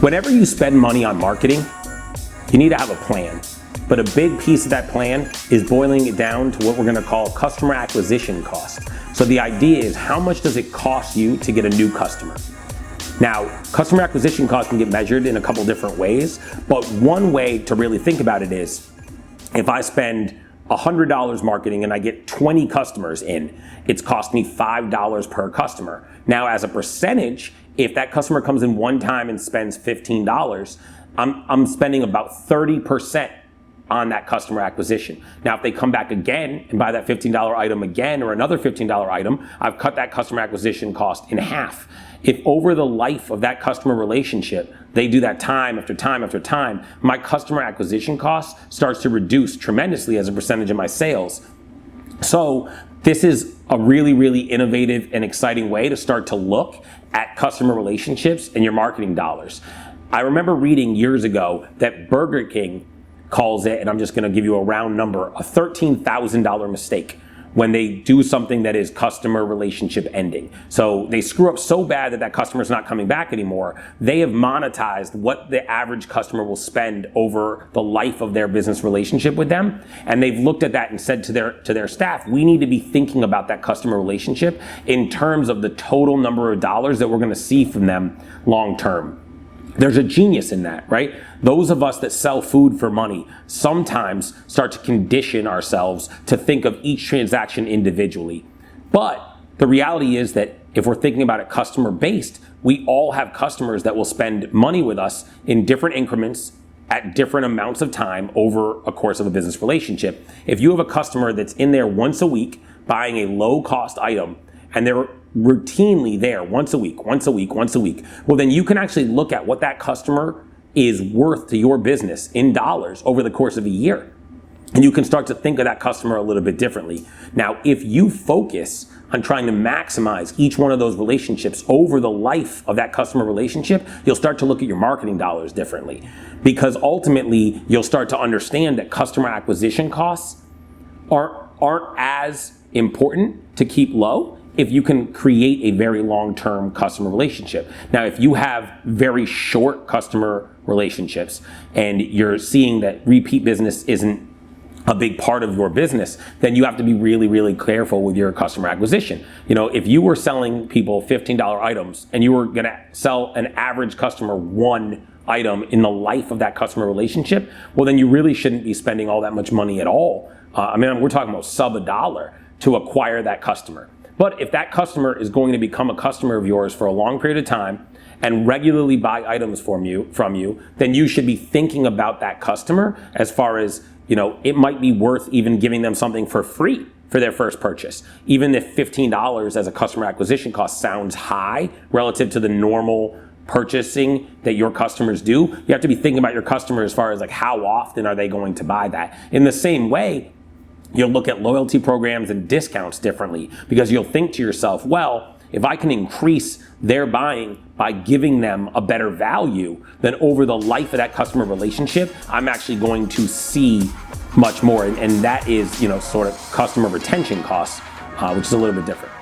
Whenever you spend money on marketing, you need to have a plan. But a big piece of that plan is boiling it down to what we're gonna call customer acquisition cost. So the idea is, how much does it cost you to get a new customer? Now, customer acquisition cost can get measured in a couple different ways, but one way to really think about it is, if I spend $100 marketing and I get 20 customers in, it's cost me $5 per customer. Now, as a percentage, if that customer comes in one time and spends $15, I'm spending about 30% on that customer acquisition. Now, if they come back again and buy that $15 item again, or another $15 item, I've cut that customer acquisition cost in half. If over the life of that customer relationship, they do that time after time after time, my customer acquisition cost starts to reduce tremendously as a percentage of my sales. So this is a really, really innovative and exciting way to start to look at customer relationships and your marketing dollars. I remember reading years ago that Burger King calls it, and I'm just gonna give you a round number, a $13,000 mistake when they do something that is customer relationship ending. So they screw up so bad that that customer's not coming back anymore. They have monetized what the average customer will spend over the life of their business relationship with them. And they've looked at that and said to their staff, we need to be thinking about that customer relationship in terms of the total number of dollars that we're gonna see from them long term. There's a genius in that, right? Those of us that sell food for money sometimes start to condition ourselves to think of each transaction individually. But the reality is that if we're thinking about it customer based, we all have customers that will spend money with us in different increments at different amounts of time over a course of a business relationship. If you have a customer that's in there once a week buying a low cost item, and they're routinely there once a week, well, then you can actually look at what that customer is worth to your business in dollars over the course of a year. And you can start to think of that customer a little bit differently. Now, if you focus on trying to maximize each one of those relationships over the life of that customer relationship, you'll start to look at your marketing dollars differently. Because ultimately, you'll start to understand that customer acquisition costs aren't as important to keep low if you can create a very long-term customer relationship. Now, if you have very short customer relationships and you're seeing that repeat business isn't a big part of your business, then you have to be really, really careful with your customer acquisition. You know, if you were selling people $15 items and you were gonna sell an average customer one item in the life of that customer relationship, well, then you really shouldn't be spending all that much money at all. We're talking about sub $1 to acquire that customer. But if that customer is going to become a customer of yours for a long period of time and regularly buy items from you, then you should be thinking about that customer as far as, it might be worth even giving them something for free for their first purchase. Even if $15 as a customer acquisition cost sounds high relative to the normal purchasing that your customers do, you have to be thinking about your customer as far as like how often are they going to buy that. In the same way, you'll look at loyalty programs and discounts differently, because you'll think to yourself, well, if I can increase their buying by giving them a better value, then over the life of that customer relationship, I'm actually going to see much more. And that is, sort of customer retention costs, which is a little bit different.